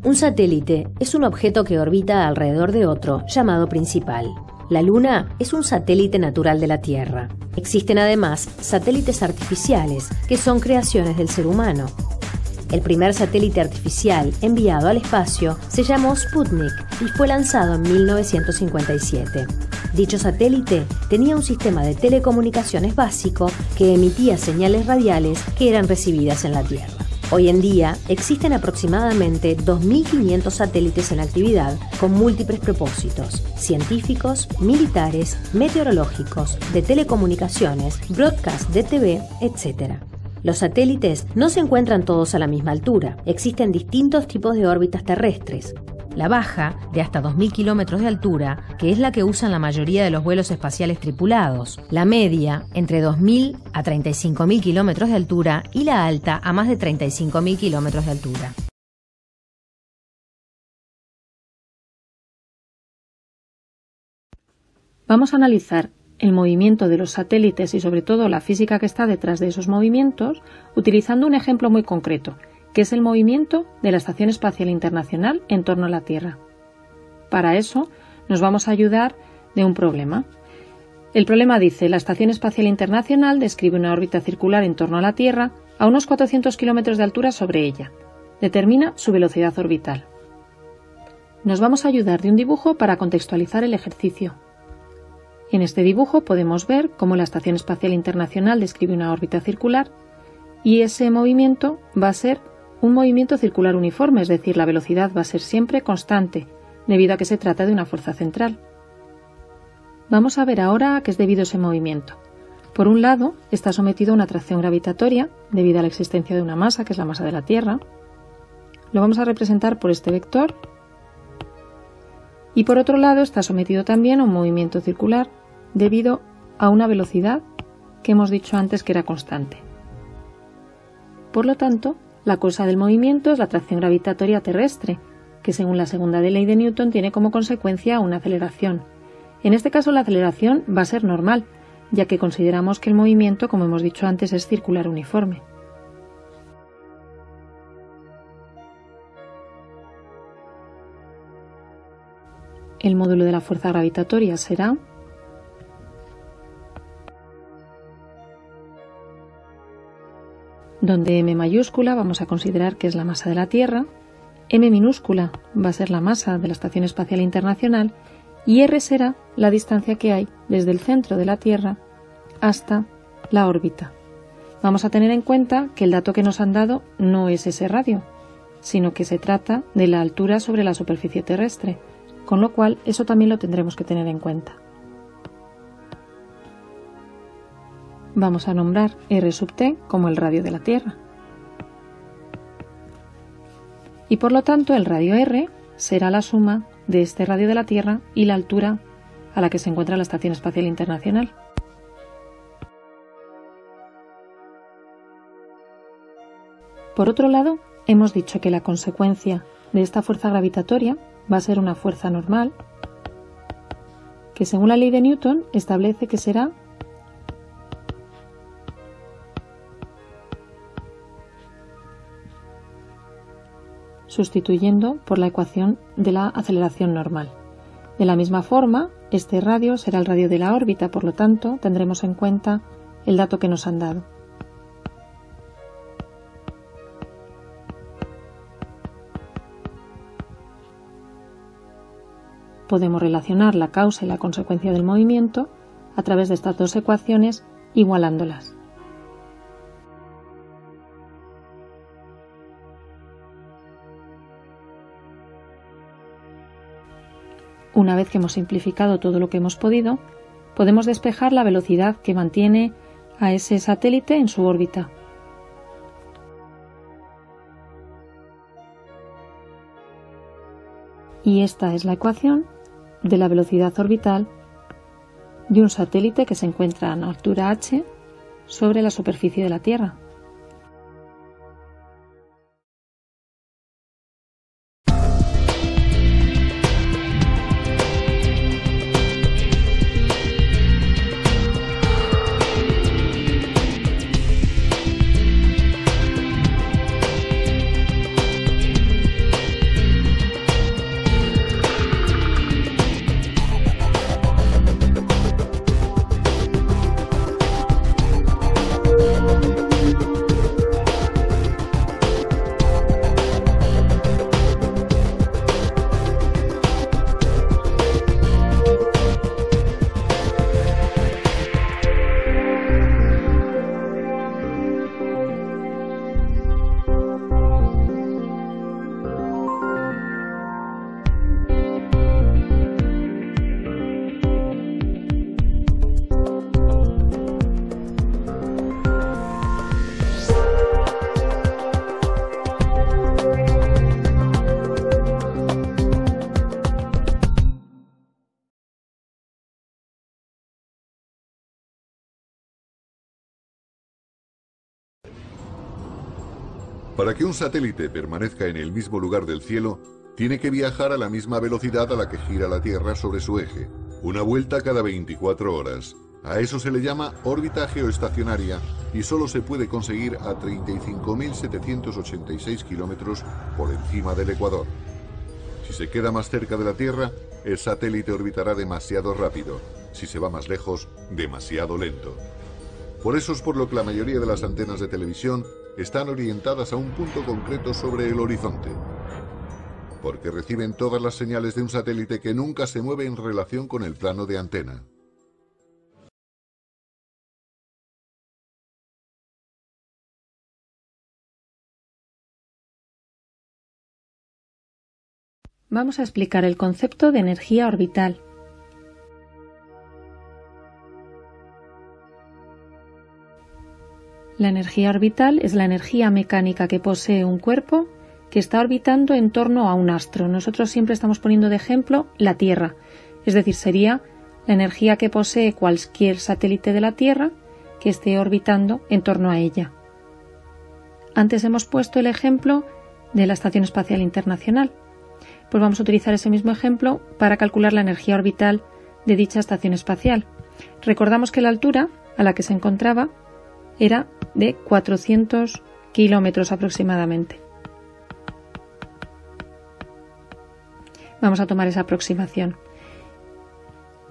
Un satélite es un objeto que orbita alrededor de otro, llamado principal. La Luna es un satélite natural de la Tierra. Existen además satélites artificiales, que son creaciones del ser humano. El primer satélite artificial enviado al espacio se llamó Sputnik y fue lanzado en 1957. Dicho satélite tenía un sistema de telecomunicaciones básico que emitía señales radiales que eran recibidas en la Tierra. Hoy en día existen aproximadamente 2.500 satélites en actividad con múltiples propósitos: científicos, militares, meteorológicos, de telecomunicaciones, broadcast de TV, etc. Los satélites no se encuentran todos a la misma altura. Existen distintos tipos de órbitas terrestres. La baja, de hasta 2.000 kilómetros de altura, que es la que usan la mayoría de los vuelos espaciales tripulados. La media, entre 2.000 a 35.000 kilómetros de altura, y la alta, a más de 35.000 kilómetros de altura. Vamos a analizar el movimiento de los satélites y sobre todo la física que está detrás de esos movimientos, utilizando un ejemplo muy concreto, que es el movimiento de la Estación Espacial Internacional en torno a la Tierra. Para eso nos vamos a ayudar de un problema. El problema dice: la Estación Espacial Internacional describe una órbita circular en torno a la Tierra a unos 400 kilómetros de altura sobre ella. Determina su velocidad orbital. Nos vamos a ayudar de un dibujo para contextualizar el ejercicio. En este dibujo podemos ver cómo la Estación Espacial Internacional describe una órbita circular y ese movimiento va a ser un movimiento circular uniforme, es decir, la velocidad va a ser siempre constante, debido a que se trata de una fuerza central. Vamos a ver ahora a qué es debido ese movimiento. Por un lado, está sometido a una atracción gravitatoria, debido a la existencia de una masa, que es la masa de la Tierra. Lo vamos a representar por este vector. Y por otro lado, está sometido también a un movimiento circular, debido a una velocidad que hemos dicho antes que era constante. Por lo tanto, la causa del movimiento es la atracción gravitatoria terrestre, que según la segunda ley de Newton tiene como consecuencia una aceleración. En este caso la aceleración va a ser normal, ya que consideramos que el movimiento, como hemos dicho antes, es circular uniforme. El módulo de la fuerza gravitatoria será donde m mayúscula vamos a considerar que es la masa de la Tierra, m minúscula va a ser la masa de la Estación Espacial Internacional y r será la distancia que hay desde el centro de la Tierra hasta la órbita. Vamos a tener en cuenta que el dato que nos han dado no es ese radio, sino que se trata de la altura sobre la superficie terrestre, con lo cual eso también lo tendremos que tener en cuenta. Vamos a nombrar r sub t como el radio de la Tierra. Y por lo tanto el radio r será la suma de este radio de la Tierra y la altura a la que se encuentra la Estación Espacial Internacional. Por otro lado, hemos dicho que la consecuencia de esta fuerza gravitatoria va a ser una fuerza normal, que según la ley de Newton establece que será sustituyendo por la ecuación de la aceleración normal. De la misma forma, este radio será el radio de la órbita, por lo tanto, tendremos en cuenta el dato que nos han dado. Podemos relacionar la causa y la consecuencia del movimiento a través de estas dos ecuaciones, igualándolas. Una vez que hemos simplificado todo lo que hemos podido, podemos despejar la velocidad que mantiene a ese satélite en su órbita. Y esta es la ecuación de la velocidad orbital de un satélite que se encuentra a una altura h sobre la superficie de la Tierra. Para que un satélite permanezca en el mismo lugar del cielo, tiene que viajar a la misma velocidad a la que gira la Tierra sobre su eje, una vuelta cada 24 horas. A eso se le llama órbita geoestacionaria y solo se puede conseguir a 35.786 kilómetros por encima del ecuador. Si se queda más cerca de la Tierra, el satélite orbitará demasiado rápido. Si se va más lejos, demasiado lento. Por eso es por lo que la mayoría de las antenas de televisión están orientadas a un punto concreto sobre el horizonte. Porque reciben todas las señales de un satélite que nunca se mueve en relación con el plano de antena. Vamos a explicar el concepto de energía orbital. La energía orbital es la energía mecánica que posee un cuerpo que está orbitando en torno a un astro. Nosotros siempre estamos poniendo de ejemplo la Tierra, es decir, sería la energía que posee cualquier satélite de la Tierra que esté orbitando en torno a ella. Antes hemos puesto el ejemplo de la Estación Espacial Internacional. Pues vamos a utilizar ese mismo ejemplo para calcular la energía orbital de dicha estación espacial. Recordamos que la altura a la que se encontraba era de 400 kilómetros aproximadamente. Vamos a tomar esa aproximación.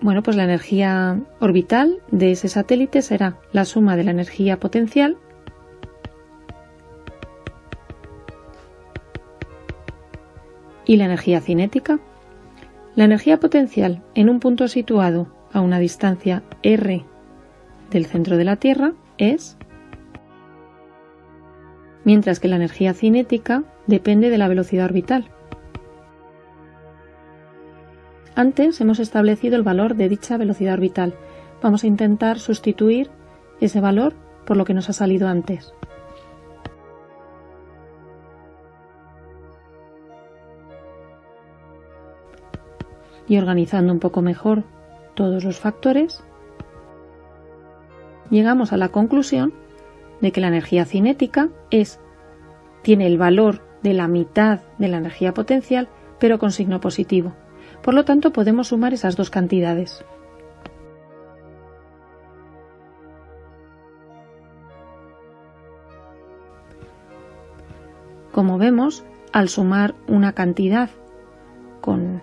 Bueno, pues la energía orbital de ese satélite será la suma de la energía potencial y la energía cinética. La energía potencial en un punto situado a una distancia r del centro de la Tierra es, mientras que la energía cinética depende de la velocidad orbital. Antes hemos establecido el valor de dicha velocidad orbital. Vamos a intentar sustituir ese valor por lo que nos ha salido antes. Y organizando un poco mejor todos los factores, llegamos a la conclusión de que la energía cinética tiene el valor de la mitad de la energía potencial, pero con signo positivo. Por lo tanto, podemos sumar esas dos cantidades. Como vemos, al sumar una cantidad con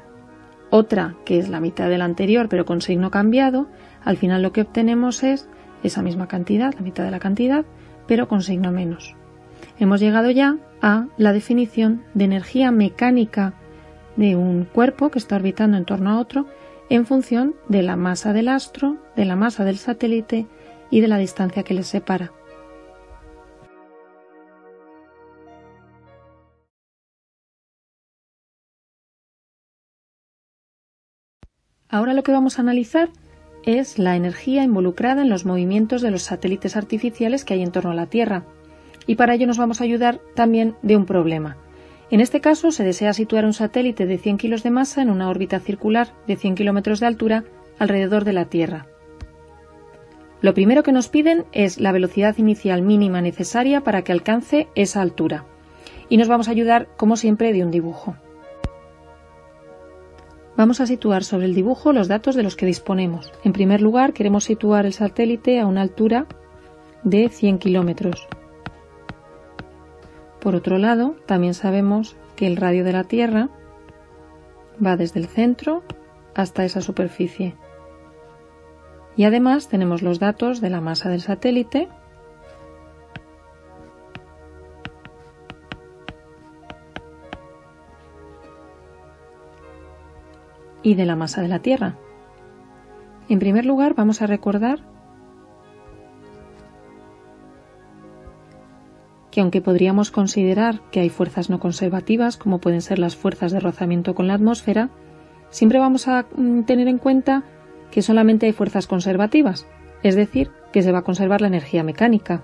otra que es la mitad de la anterior pero con signo cambiado, al final lo que obtenemos es esa misma cantidad, la mitad de la cantidad, pero con signo menos. Hemos llegado ya a la definición de energía mecánica de un cuerpo que está orbitando en torno a otro en función de la masa del astro, de la masa del satélite y de la distancia que les separa. Ahora lo que vamos a analizar es la energía involucrada en los movimientos de los satélites artificiales que hay en torno a la Tierra. Y para ello nos vamos a ayudar también de un problema. En este caso se desea situar un satélite de 100 kilos de masa en una órbita circular de 100 kilómetros de altura alrededor de la Tierra. Lo primero que nos piden es la velocidad inicial mínima necesaria para que alcance esa altura. Y nos vamos a ayudar, como siempre, de un dibujo. Vamos a situar sobre el dibujo los datos de los que disponemos. En primer lugar, queremos situar el satélite a una altura de 100 kilómetros. Por otro lado, también sabemos que el radio de la Tierra va desde el centro hasta esa superficie. Y además tenemos los datos de la masa del satélite, y de la masa de la Tierra. En primer lugar, vamos a recordar que aunque podríamos considerar que hay fuerzas no conservativas, como pueden ser las fuerzas de rozamiento con la atmósfera, siempre vamos a tener en cuenta que solamente hay fuerzas conservativas, es decir, que se va a conservar la energía mecánica.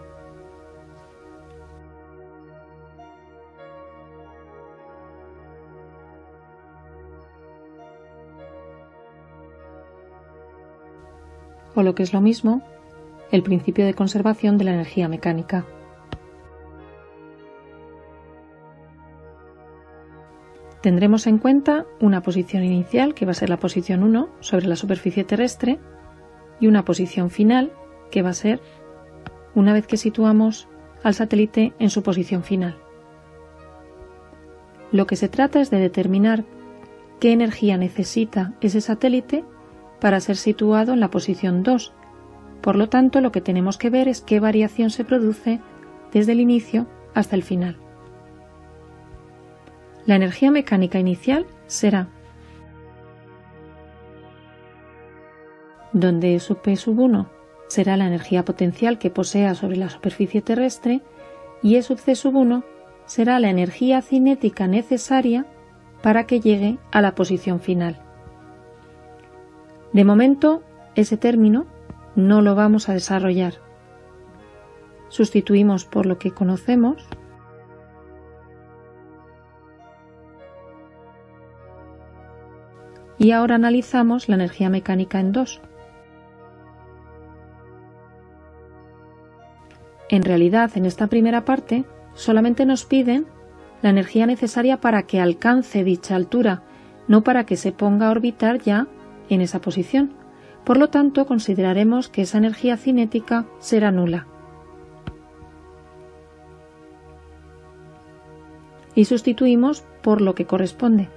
O lo que es lo mismo, el principio de conservación de la energía mecánica. Tendremos en cuenta una posición inicial, que va a ser la posición 1 sobre la superficie terrestre, y una posición final, que va a ser una vez que situamos al satélite en su posición final. Lo que se trata es de determinar qué energía necesita ese satélite para ser situado en la posición 2. Por lo tanto, lo que tenemos que ver es qué variación se produce desde el inicio hasta el final. La energía mecánica inicial será, donde sub P sub 1 será la energía potencial que posea sobre la superficie terrestre y E sub C sub 1 será la energía cinética necesaria para que llegue a la posición final. De momento, ese término no lo vamos a desarrollar. Sustituimos por lo que conocemos y ahora analizamos la energía mecánica en 2. En realidad, en esta primera parte, solamente nos piden la energía necesaria para que alcance dicha altura, no para que se ponga a orbitar ya en esa posición. Por lo tanto, consideraremos que esa energía cinética será nula. Y sustituimos por lo que corresponde.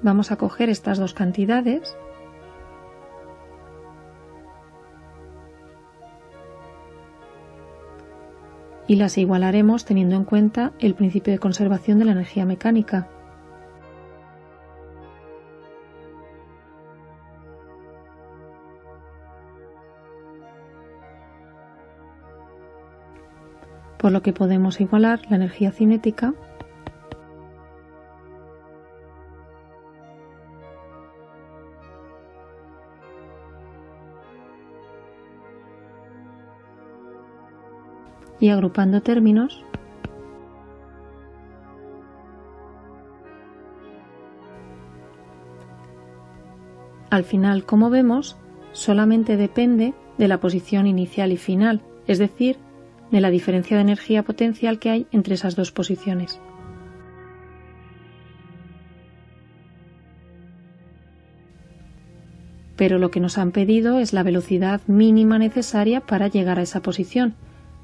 Vamos a coger estas dos cantidades y las igualaremos teniendo en cuenta el principio de conservación de la energía mecánica. Por lo que podemos igualar la energía cinética y agrupando términos al final, como vemos, solamente depende de la posición inicial y final, es decir, de la diferencia de energía potencial que hay entre esas dos posiciones. Pero lo que nos han pedido es la velocidad mínima necesaria para llegar a esa posición.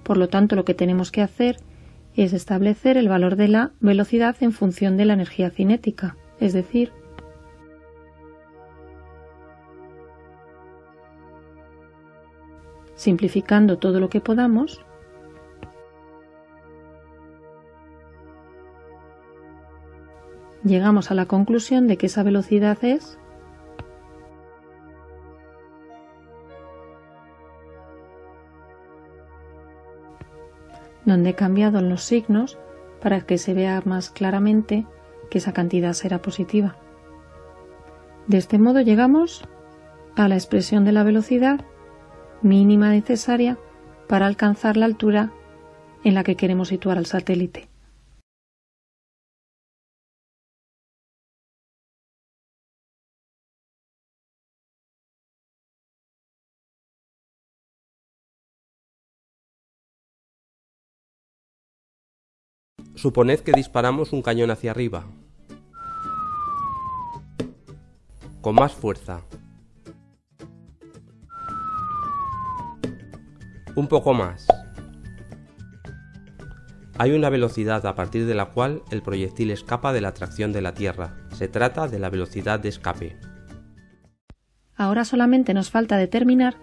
Por lo tanto, lo que tenemos que hacer es establecer el valor de la velocidad en función de la energía cinética, es decir, simplificando todo lo que podamos, llegamos a la conclusión de que esa velocidad es donde he cambiado los signos para que se vea más claramente que esa cantidad será positiva. De este modo llegamos a la expresión de la velocidad mínima necesaria para alcanzar la altura en la que queremos situar al satélite. Suponed que disparamos un cañón hacia arriba, con más fuerza, un poco más. Hay una velocidad a partir de la cual el proyectil escapa de la atracción de la Tierra. Se trata de la velocidad de escape. Ahora solamente nos falta determinar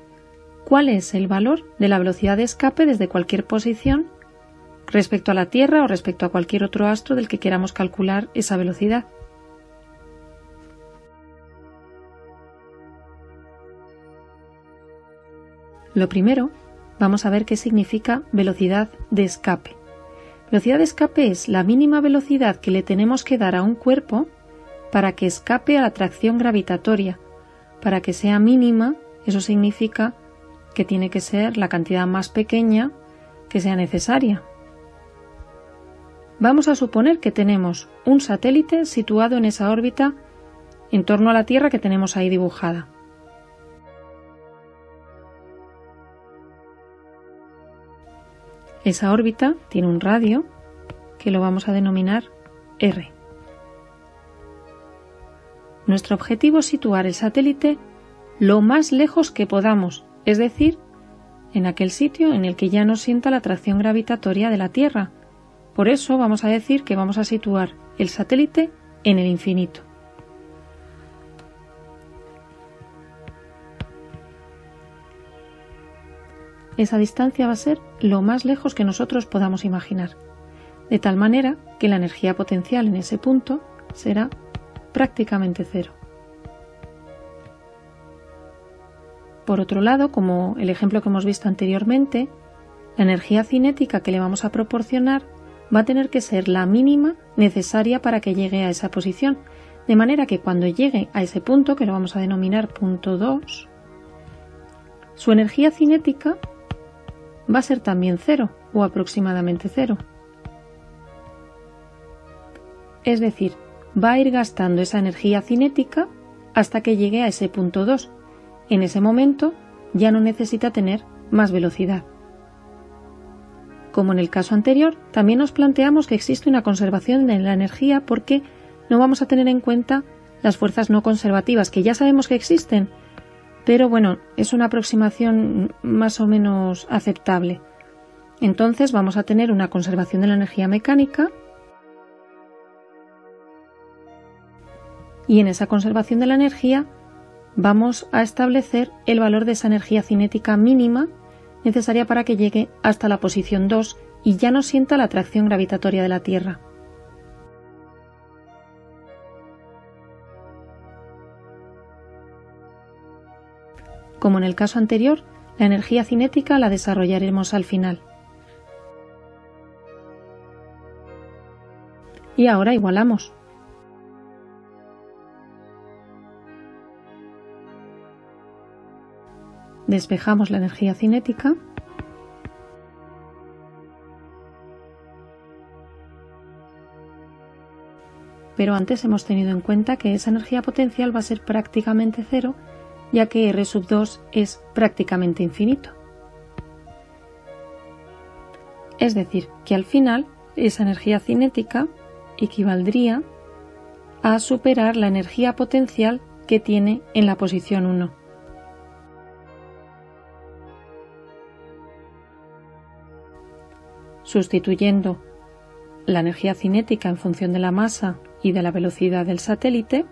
cuál es el valor de la velocidad de escape desde cualquier posición respecto a la Tierra o respecto a cualquier otro astro del que queramos calcular esa velocidad. Lo primero, vamos a ver qué significa velocidad de escape. Velocidad de escape es la mínima velocidad que le tenemos que dar a un cuerpo para que escape a la atracción gravitatoria. Para que sea mínima, eso significa que tiene que ser la cantidad más pequeña que sea necesaria. Vamos a suponer que tenemos un satélite situado en esa órbita en torno a la Tierra que tenemos ahí dibujada. Esa órbita tiene un radio que lo vamos a denominar R. Nuestro objetivo es situar el satélite lo más lejos que podamos, es decir, en aquel sitio en el que ya no sienta la atracción gravitatoria de la Tierra. Por eso vamos a decir que vamos a situar el satélite en el infinito. Esa distancia va a ser lo más lejos que nosotros podamos imaginar, de tal manera que la energía potencial en ese punto será prácticamente cero. Por otro lado, como el ejemplo que hemos visto anteriormente, la energía cinética que le vamos a proporcionar va a tener que ser la mínima necesaria para que llegue a esa posición, de manera que cuando llegue a ese punto, que lo vamos a denominar punto 2, su energía cinética va a ser también cero o aproximadamente cero. Es decir, va a ir gastando esa energía cinética hasta que llegue a ese punto 2. En ese momento ya no necesita tener más velocidad. Como en el caso anterior, también nos planteamos que existe una conservación de la energía porque no vamos a tener en cuenta las fuerzas no conservativas, que ya sabemos que existen, pero bueno, es una aproximación más o menos aceptable. Entonces vamos a tener una conservación de la energía mecánica, y en esa conservación de la energía vamos a establecer el valor de esa energía cinética mínima necesaria para que llegue hasta la posición 2 y ya no sienta la atracción gravitatoria de la Tierra. Como en el caso anterior, la energía cinética la desarrollaremos al final. Y ahora igualamos. Despejamos la energía cinética pero antes hemos tenido en cuenta que esa energía potencial va a ser prácticamente cero, ya que R sub 2 es prácticamente infinito. Es decir, que al final esa energía cinética equivaldría a superar la energía potencial que tiene en la posición 1. Sustituyendo la energía cinética en función de la masa y de la velocidad del satélite,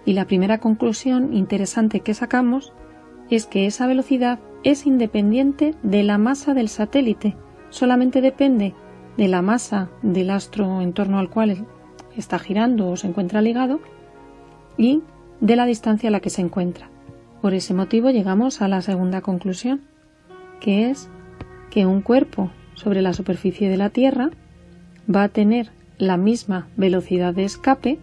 y la primera conclusión interesante que sacamos es que esa velocidad es independiente de la masa del satélite, solamente depende de la masa del astro en torno al cual está girando o se encuentra ligado y de la distancia a la que se encuentra. Por ese motivo llegamos a la segunda conclusión, que es que un cuerpo sobre la superficie de la Tierra va a tener la misma velocidad de escape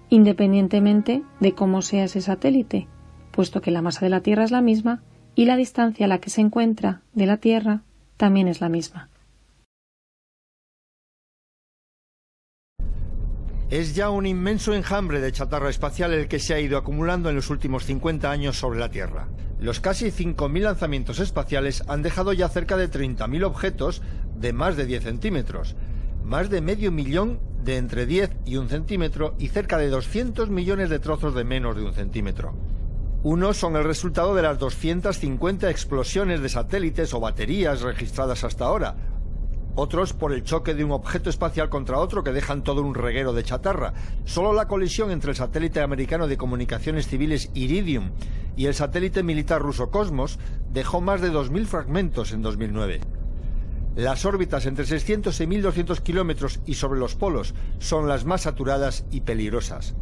independientemente de cómo sea ese satélite, puesto que la masa de la Tierra es la misma y la distancia a la que se encuentra de la Tierra también es la misma. Es ya un inmenso enjambre de chatarra espacial el que se ha ido acumulando en los últimos 50 años sobre la Tierra. Los casi 5.000 lanzamientos espaciales han dejado ya cerca de 30.000 objetos de más de 10 centímetros, más de medio millón de entre 10 y 1 centímetro y cerca de 200 millones de trozos de menos de 1 centímetro. Unos son el resultado de las 250 explosiones de satélites o baterías registradas hasta ahora, otros por el choque de un objeto espacial contra otro que dejan todo un reguero de chatarra. Solo la colisión entre el satélite americano de comunicaciones civiles Iridium y el satélite militar ruso Cosmos dejó más de 2.000 fragmentos en 2009. Las órbitas entre 600 y 1.200 kilómetros y sobre los polos son las más saturadas y peligrosas.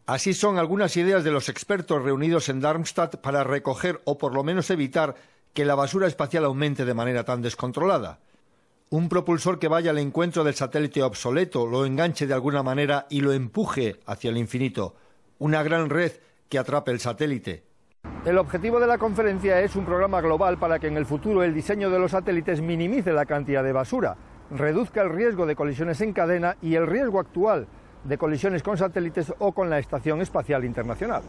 Así son algunas ideas de los expertos reunidos en Darmstadt para recoger o por lo menos evitar que la basura espacial aumente de manera tan descontrolada. Un propulsor que vaya al encuentro del satélite obsoleto, lo enganche de alguna manera y lo empuje hacia el infinito. Una gran red que atrape el satélite. El objetivo de la conferencia es un programa global para que en el futuro el diseño de los satélites minimice la cantidad de basura, reduzca el riesgo de colisiones en cadena y el riesgo actual de colisiones con satélites o con la Estación Espacial Internacional.